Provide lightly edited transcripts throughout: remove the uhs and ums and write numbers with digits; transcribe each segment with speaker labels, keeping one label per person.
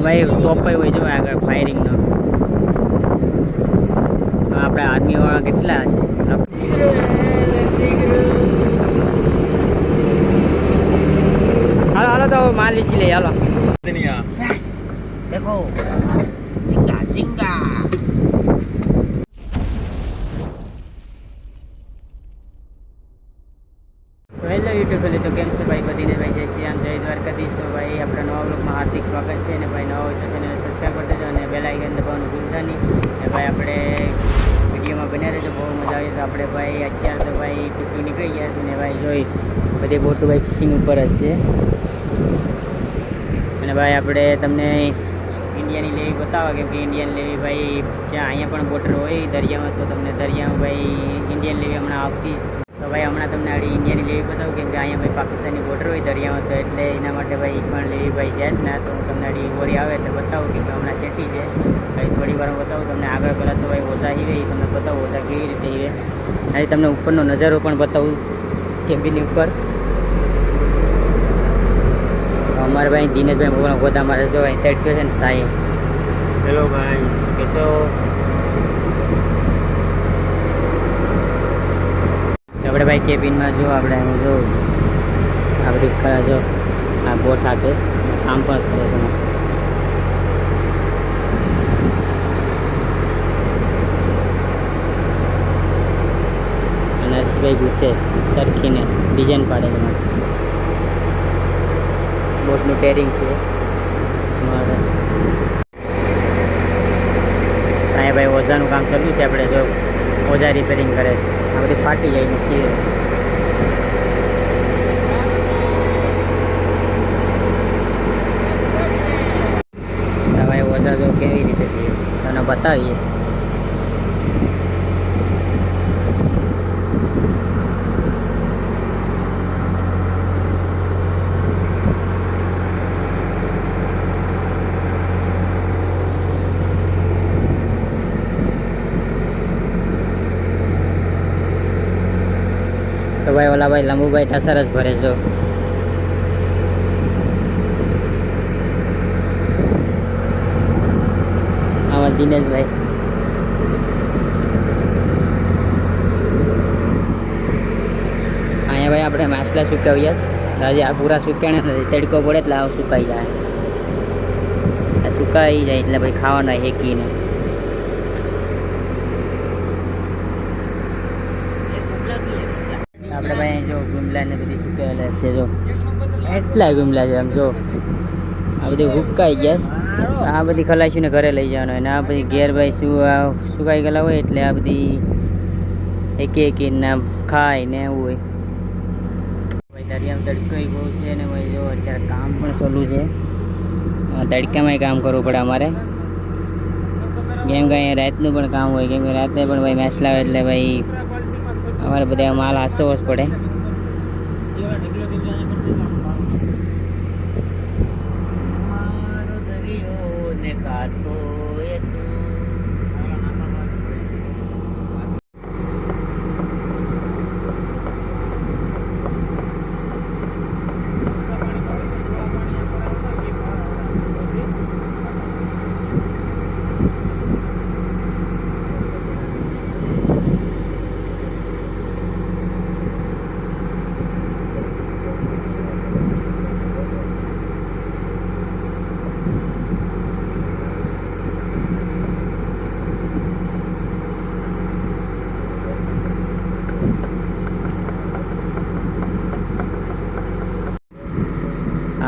Speaker 1: ભાઈ તોપાઈ હોય જો આગળ ફાયરિંગનો. આપણે આર્મીવાળા કેટલા હશે. હાલો હાલો તો માલ લીસી લઈએ હાલો. દેખો ઝીંગા ઝીંગા. હેલો યુટ્યુબ ફેમિલી, તો કેમ છે ભાઈ? બધીને ભાઈ જય શ્રી રામ, જય દ્વારકાધીશ. તો ભાઈ આપણા નવા બ્લોગમાં હાર્દિક સ્વાગત છે. અને ભાઈ નવા હોય તો ચેનલ સબસ્ક્રાઈબ કરી દેજો અને બેલ આઇકન દબાવવાનું ભૂલતા નહીં. અને ભાઈ આપણે વિડીયોમાં બન્યા રહેજો, બહુ મજા આવી. તો આપણે ભાઈ અત્યારે તો ભાઈ ફિશિંગ નીકળી ગયા છે ને ભાઈ જોઈ બધી બોટો ભાઈ ફિશિંગ ઉપર જ છે. અને ભાઈ આપણે તમને ઇન્ડિયાની લેવી બતાવવા, કેમ કે ઇન્ડિયન લેવી ભાઈ જ્યાં અહીંયા પણ બોટર હોય દરિયામાં, તો તમને દરિયામાં ભાઈ ઇન્ડિયન લેવી હમણાં આવતી. તો ભાઈ હમણાં તમને આડી ઇન્ડિયાની લેવી બતાવું, કેમ કે અહીંયા ભાઈ પાકિસ્તાની બોર્ડર હોય દરિયામાં, તો એટલે એના માટે ભાઈ પણ લેવી ભાઈ છે જ ના. તો હું તમને આડી હોળી આવે એટલે બતાવું, કેમ કે હમણાં સેટી છે ભાઈ. થોડી વાર બતાવું તમને. આગળ પહેલાં તો ભાઈ ઓઝા હીરે એ તમને બતાવું, ઓઝા કેવી રીતે હીરે. આજે તમને ઉપરનો નજારો પણ બતાવું કેબિનની ઉપર. અમારે ભાઈ દિનેશભાઈ મોબાઈલ ગોતા મારે જો અહીં તડક્યો છે ને સાઈ. હેલો ભાઈ, કેસો? આપણે ભાઈ કેબિનમાં જો આપણે જો આ બધી જો આ બોટ સાથે કામ પણ કરે છે. અને હર્ષભાઈ ગુથેશ સરખીને ડિઝાઇન પાડે છે. બોટનું ટેરિંગ છે મારે. અહીંયા ભાઈ ઓઝાનું કામ ચાલુ છે. આપણે જો ઓઝા રિપેરિંગ કરે છે. આ બધી ફાટી જાય ને સીવે. ભાઈ ઓઝા જો કેવી રીતે છે તમને બતાવીએ. તો ભાઈ ઓલા ભાઈ લંબુભાઈ ટસર જ ભરે છો. આમાં દિનેશભાઈ. અહીંયા ભાઈ આપણે માછલા સુકાવ્યા છે. હજી આ પૂરા સુકાણા નથી, તડકો પડે એટલે આવું સુકાઈ જાય. આ સુકાઈ જાય એટલે ભાઈ ખાવાના હેકીને. આપણે ભાઈ જો ગુમલા ને બધી સુકાયેલા છે. જો એટલા ગુમલા છે આમ જો. આ બધી હુકાઈ ગયા. આ બધી ખલાસીને ઘરે લઈ જવાનું હોય ને આ બધી ઘેર ભાઈ સુકાઈ ગયેલા હોય એટલે આ બધી એકી ના ખાય ને એવું હોય. ભાઈ દરિયામાં તડકો બહુ છે ને ભાઈ જો અત્યારે કામ પણ ચાલુ છે. તડકામાંય કામ કરવું પડે અમારે, કેમ કે અહીંયા રાતનું પણ કામ હોય. કેમ કે રાતે પણ ભાઈ માછલા આવે એટલે ભાઈ અમારે બધા માલ હાસવો જ પડે.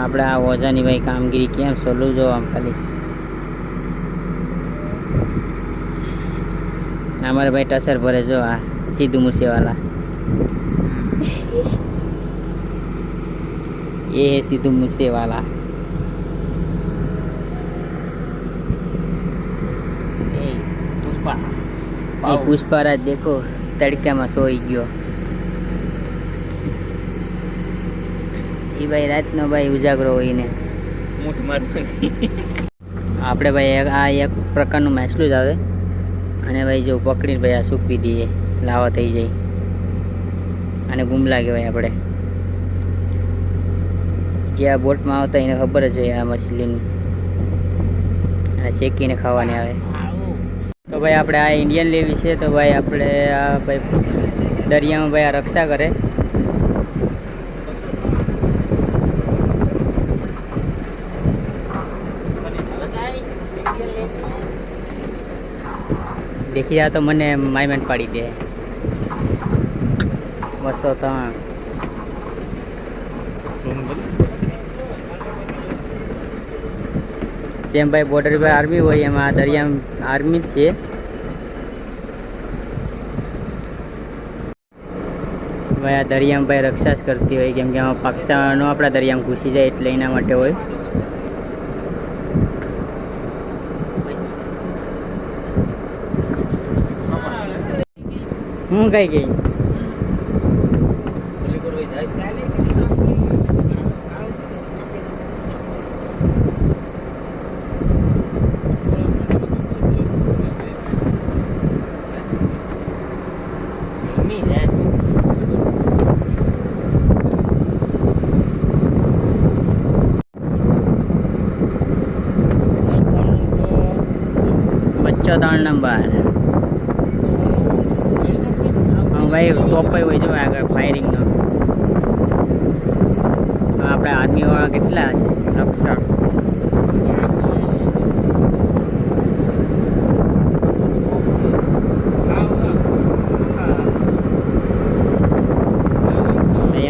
Speaker 1: આપણે આ ઓઝાની ભાઈ કામગીરી કેમ સોલું જો આમ ખાલી. અમારે ભાઈ ટસર ભરે જો આ સીધું મૂસેવાલા. ये है सिद्धू मूसेवाला. पुष्पराज देखो तड़काમાં સોઈ ગયો. એ ભાઈ રાતનો ભાઈ ઉજાગરો હોય ને મૂઠ મારવાની. આપણે ભાઈ આ એક પ્રકારનું માછલું જ આવે અને ભાઈ જો પકડીને ભાઈ આ સૂકવી દઈએ લાવા થઈ જાય અને ગુમલા કહેવાય. આપણે જે આ બોટમાં આવતા એને ખબર જ હોય આ મછલીનું. શેકીને ખાવાની આવે. તો ભાઈ આપણે આ ઇન્ડિયન લેવી છે. તો ભાઈ આપણે આ ભાઈ દરિયામાં ભાઈ આ રક્ષા કરે. દેખી જાય તો મને માઇમેન્ટ પાડી દે 203 સેમ ભાઈ બોર્ડર પર આર્મી હોય એમાં દરિયા આર્મી છે. ભાઈ આ દરિયામાં ભાઈ રક્ષા જ કરતી હોય કેમ કે આમાં પાકિસ્તાનો આપણા દરિયામાં ઘૂસી જાય એટલે એના માટે હોય. હું કઈ ગઈ બચ્ચો 3 નંબર ભાઈ ટોપ હોય જો આગળ ફાયરિંગનો. આપણે આર્મી વાળા કેટલા હશે રક્ષક.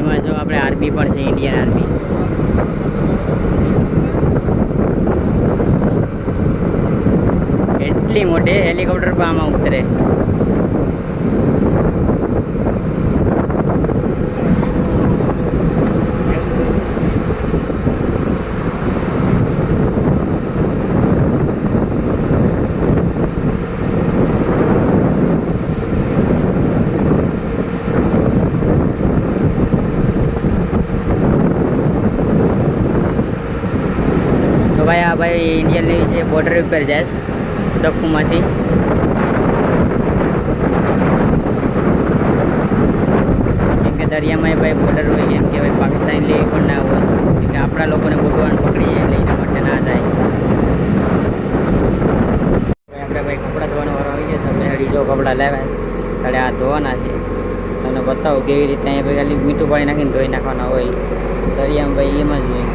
Speaker 1: એમાં જો આપણે આર્મી પણ છે ઇન્ડિયન આર્મી. એટલી મોટી હેલિકોપ્ટર પર આમાં ઉતરે. તો ભાઈ આ ભાઈ ઇન્ડિયન નેવી છે બોર્ડર ઉપર જાય સપુમાંથી. કેમ કે દરિયામાં ભાઈ બોર્ડર હોય કેમ કે ભાઈ પાકિસ્તાની લેવી પણ ના હોય કેમ કે આપણા લોકોને બોટવાન પકડી એટલે એના માટે ના જાય. આપણે ભાઈ કપડાં ધોવાનો વારો આવી ગયો. તમે અઢીસો કપડાં લાવ્યા છે આ ધોવાના છે. તમને બતાવું કેવી રીતે અહીંયા ભાઈ ખાલી મીઠું પાણી નાખીને ધોઈ નાખવાના હોય. દરિયામાં ભાઈ એમાં જ હોય.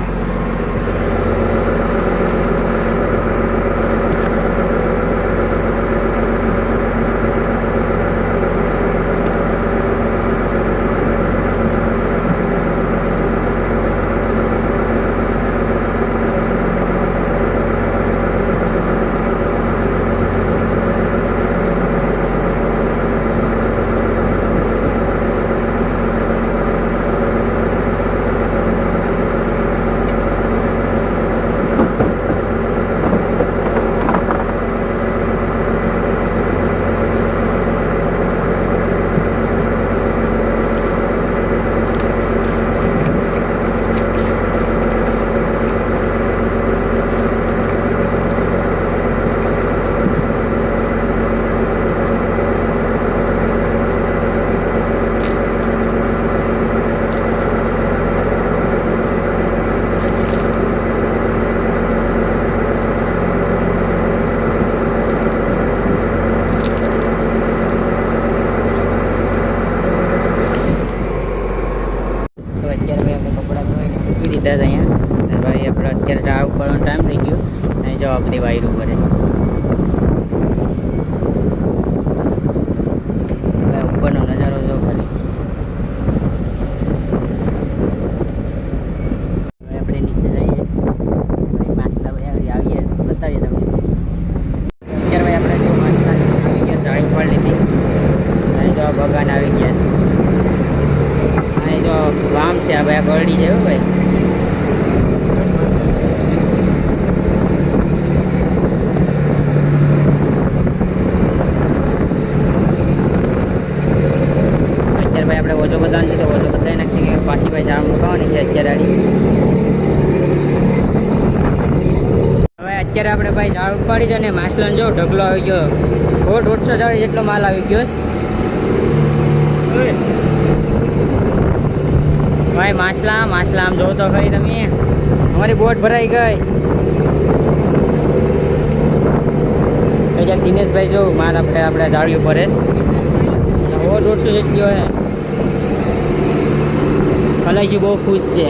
Speaker 1: લીધા હતા અહીંયા. ભાઈ આપણે અત્યારે ચા ઉપાડવાનો ટાઈમ થઈ ગયો. અહીં જો આ બધી વાયરો કરે ઉપરનો નજારો જો ખરી. હવે આપણે નીચે જઈએ માછલા બધા આવીએ બતાવીએ તમને. અત્યારે ભાઈ આપણે જો માછલા આવી ગયા સાડી ઉપાડી લીધી. અહીં જો ભગવાન આવી ગયા છે. અહીં જો વામ છે આ ભાઈ ગરડી છે ભાઈ. આપણે ઓછો બધાને છે તો ઓછો બધાને નાખી કે પાછી ભાઈ ચાર મુકાવાની છે અત્યારે આડી. હવે અત્યારે આપણે ભાઈ ઝાડ ઉપાડી છે ને માછલાનો જો ઢગલો આવી ગયો. 150 ઝાડ જેટલો માલ આવી ગયો ભાઈ. માછલા આમ જોવો તો ખરી તમે. અમારી બોટ ભરાઈ ગઈ. દિનેશભાઈ જો માલ આપણે જાળી ઉપર હો 150 જેટલી હોય ખલાસી બહુ ખુશ છે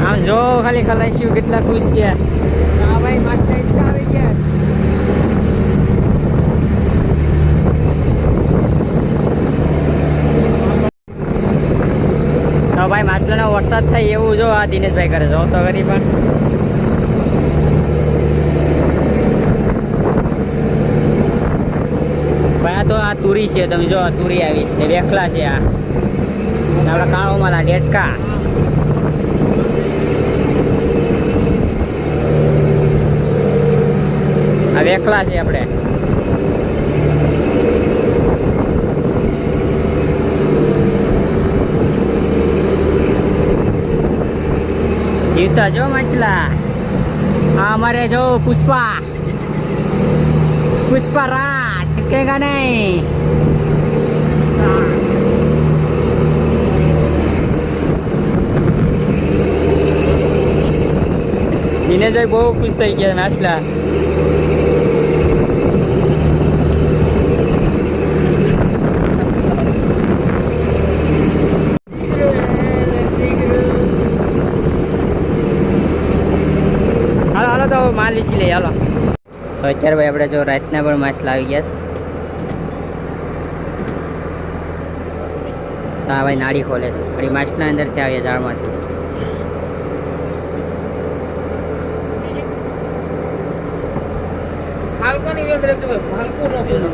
Speaker 1: આમ જો ખાલી ખલાસી કેટલા ખુશ છે હા ભાઈ માસ્ટર એટલા આવી ગયા તો ભાઈ માછલાનો વરસાદ થાય એવું જો આ દિનેશભાઈ કરે જો તો કરી પણ ભાઈ તો આ તુરી છે તમે જો આ તુરી આવી છે વેખલા છે આ આપણા કાળોમાં ડેટકા આ વેખલા છે આપણે જીવતા જો માછલા હા અમારે જો પુષ્પા રાજ ચૂકેગા નહીં દિનેશભાઈ બહુ ખુશ થઈ ગયા માછલા તો માલ લીસી લઈએ હાલો તો અત્યારે ભાઈ આપણે જો રાતના પણ માછલા આવી ગયા છે તો આ ભાઈ નાળી ખોલે છે વળી માછલા અંદરથી આવીએ ઝાડમાંથી
Speaker 2: હાલકાની વેલ બ્રેક તો હાલકો નો પેલો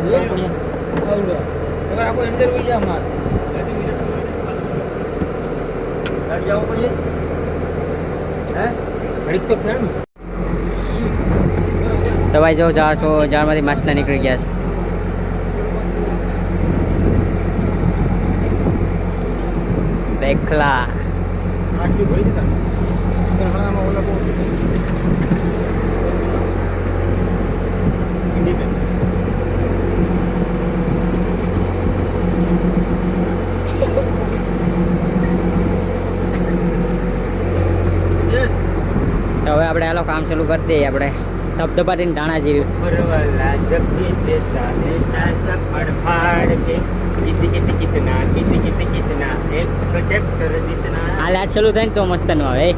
Speaker 2: આવડો અગર આપો અંદર હોઈ જા માર ગાડી જાવ પડીએ હે ઘડીક તો કેમ
Speaker 1: તો ભાઈ જો ઝાડમાંથી માછલા નીકળી ગયા છે વેખલા
Speaker 2: આટલી ભરી દીધા ઘણામાં ઓલા બહુ
Speaker 1: તો હવે આપણે હાલો કામ ચાલુ કરી દઈએ આપણે ધબધબાટીને દાણા જેવી આ લાઈટ ચાલુ થાય ને તો મસ્ત નું આવે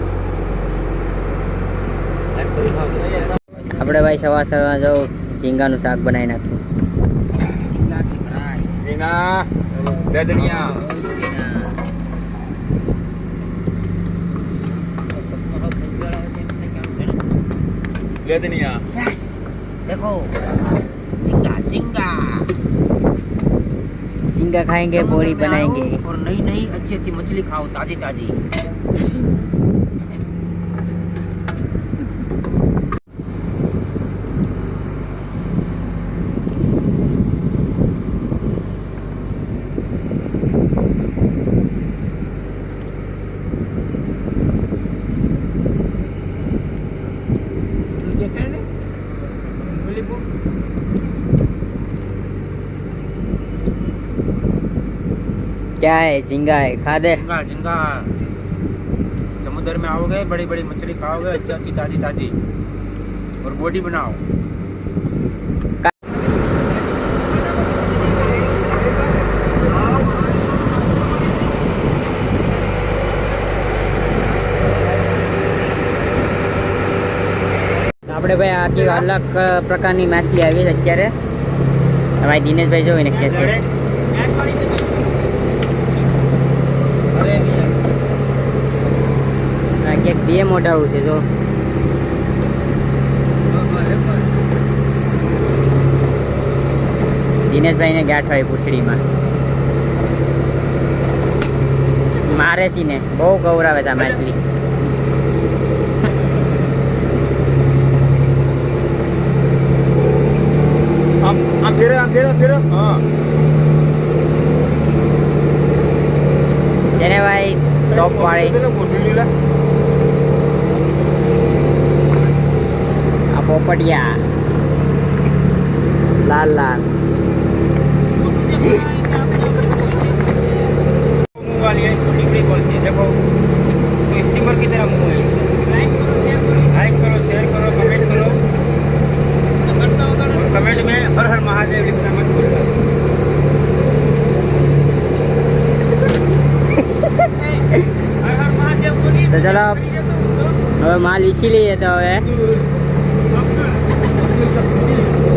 Speaker 1: આપણે ભાઈ સવાર સવારમાં જો ઝીંગાનું શાક બનાવી નાખ્યું
Speaker 2: लेदनिया यस देखो
Speaker 1: झींगा खाएंगे बोरी बनाएंगे
Speaker 2: और नई नई अच्छी अच्छी मछली खाओ ताजी ताजी
Speaker 1: क्या है झींगा है खा दे
Speaker 2: झींगा समुद्र में आओगे बड़ी बड़ी मछली खाओगे अच्छी अच्छी ताजी ताजी और बॉडी बनाओ
Speaker 1: આપણે ભાઈ આખી અલગ પ્રકારની માછલી આવી છે અત્યારે ભાઈ દિનેશભાઈ જોઈને ખેંચે ક્યાંક બે મોઢાવું છે જો દિનેશભાઈને ગાંઠ હોય પૂછડીમાં મારે છે ને બહુ ગૌરાવે છે આ માછલી છે ને ભાઈ ટોપ વાળી આ પોપટિયા લાલ લાલ
Speaker 2: वाली है इसको टिकरी बोलते हैं महादेव लिखना मत भूलना।
Speaker 1: તો ચલો હવે માલ વીસી લઈએ તો હવે
Speaker 2: अब्दुल